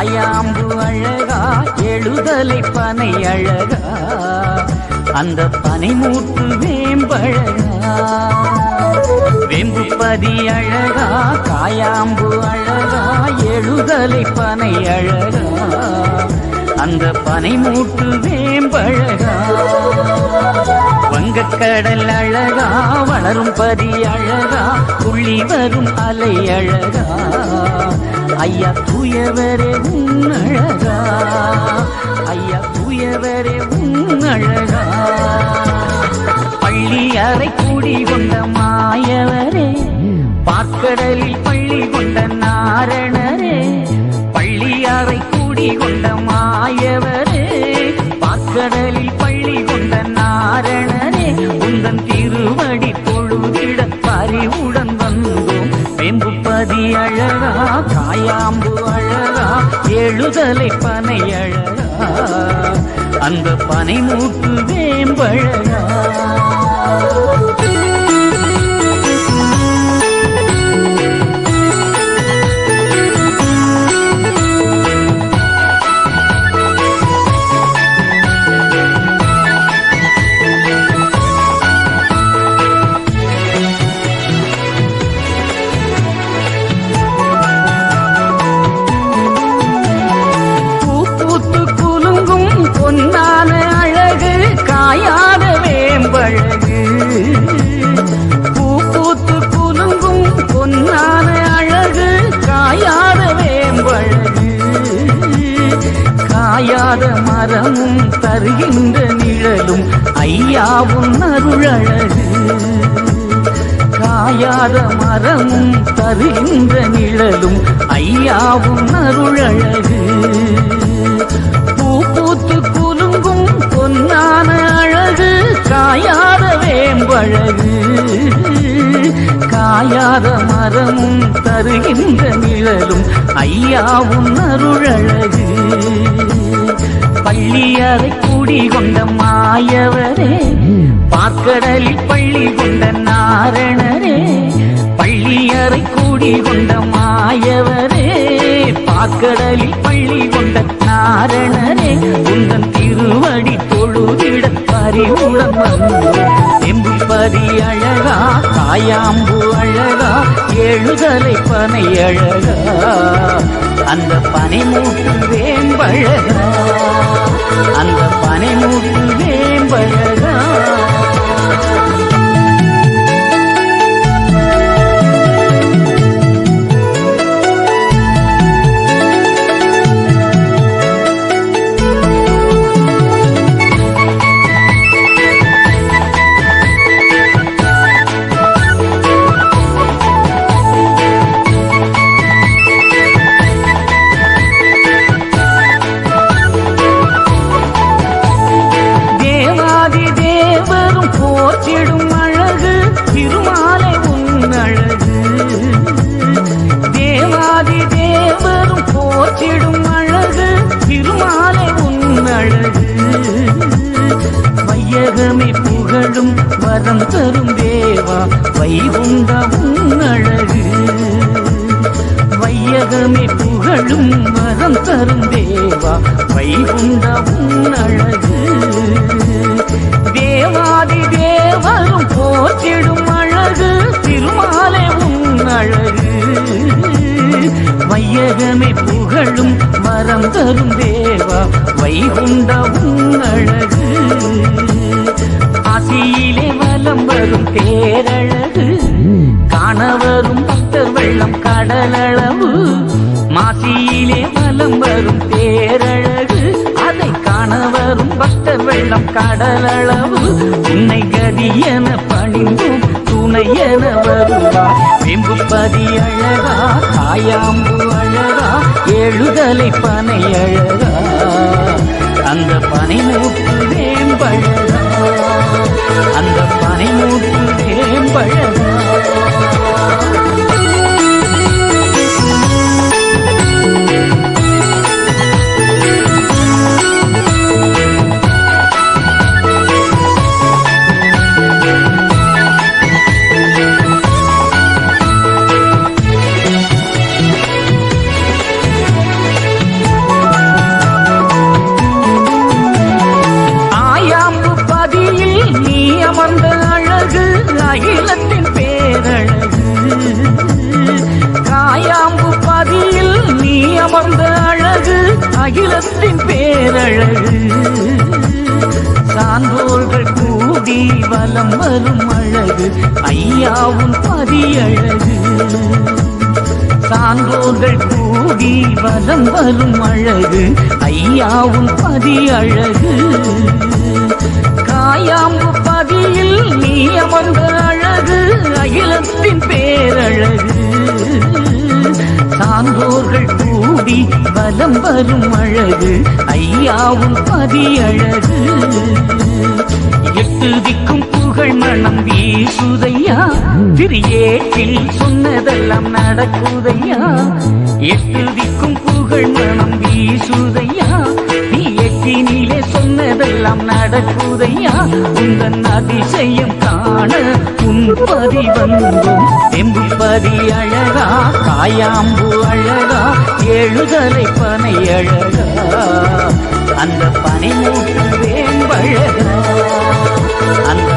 காயாம்பு அழகா எழுதலை பனை அழகா அந்த பனைமூட்டு வேம்பழகா வெம்புப்பதி அழகா காயாம்பு அழகா எழுதலை பனை அழகா அந்த பனைமூட்டு வேம்பழகா வங்கக்கடல் அழகா வளரும் பதி அழகா துள்ளி வரும் அலை அழகா ஐயா தூயவரே உன் அழகா ஐயா தூயவரே உன் அழகா பள்ளி அறை கூடி கொண்ட மாயவரே பாக்கடலில் பள்ளி கொண்ட நாரணரே பள்ளி அறை கூடி கொண்ட மாயவரே பாக்கடலில் பள்ளி கொண்ட நாரணரே உந்தன் திருவடி தொழுதிட பறிவுடன் வந்தோம் வெம்புப்பதி அழகா காயாம்பு அழகா எழுதலை பனை அழகா அந்த பனைமூட்டு வேம்பழகா பொன்னான அழகு காயாத வேம்பழகு பூ பூத்து குலுங்கும் பொன்னான அழகு காயாத வேம்பழகு காயாத மரமும் தருகின்ற நிழலும் ஐயாவும் அருளழகு காயாத மரமும் தருகின்ற நிழலும் ஐயாவும் அருளழகு பூத்து குலுங்கும் பொன்னான அழகு காயாத வேம்பழகு காயாத மரமும் தருகின்ற நிழலும் ஐயாவும் அருளழகு பள்ளி அறை கூடி கொண்ட மாயவரே பாக்கடலில் பள்ளி கொண்ட நாரணரே பள்ளி அறை கூடி கொண்ட மாயவரே பாக்கடலில் பள்ளி கொண்ட நாரணரே உந்தன் திருவடி தொழுதிட பறிவுடன் வந்தோம் வெம்புப்பதி அழகா காயாம்பு அழகா எழுதலை பனை அழகா அந்த பனைமூட்டு வேம்பழகா அந்த பனைமூட்டு வேம்பழகா போற்றிடும் அழகு திருமாலை உன் அழகு தேவாதி தேவரும் போற்றிடும் அழகு திருமாலை உன் அழகு வையகமே புகழும் வரம் தரும் தேவா வைகுண்ட உன் அழகு வையகமே புகழும் வரம் தரும் தேவா வைகுண்ட உன் அழகு தேவாதி தேவரும் போற்றிடும் அழகு திருமாலை உன் அழகு வையகமே புகழும் மரம் தரும் தேவா வைகுண்ட உன் அழகு ஆசியிலே வலம் வரும் பேரழகு காணவரும் பக்தர் வெள்ளம் கடலளவு மாசியிலே வலம் வரும் பேரழகு அதை காணவரும் பக்தர் வெள்ளம் கடலளவு உன்னை கதியென பணிந்தும் துணையென வருவார் வெம்புப்பதி அழகா காயாம்பு அழகா எழுதலை பனை அழகா அந்த பனைமூட்டு வேம்பழகா அந்த பனைமூட்டு வேம்பழகா அமர்ந்த அழகு அகிலத்தின் பேரழகு சான்றோர்கள் கூடி வலம் வரும் அழகு ஐயாவும் பதியழகு சான்றோர்கள் கூடி வலம் வரும் அழகு ஐயாவும் பதியழகு காயாம்பு பதியில் நீ அமர்ந்த அழகு அகிலத்தின் பேரழகு சான்றோர்கள் கூடி வலம் வரும் அழகு ஐயாவும் பதியழகு எட்டு திக்கும் புகழ் மனம் வீசுதையா திரியேட்டில் சொன்னதெல்லாம் நடக்குதையா எட்டு திக்கும் புகழ் மனம் வீசுதையா நீ எட்டினிலே சொன்னதெல்லாம் நடக்குதையா உந்தன் அதிசயம் காண உன்பதி வந்தோம் எம்புப்பதி அழகா காயாம்பு அழகா எழுதலை பனை அழகா அந்த பனை மூட்டு வேம்பழகா அந்த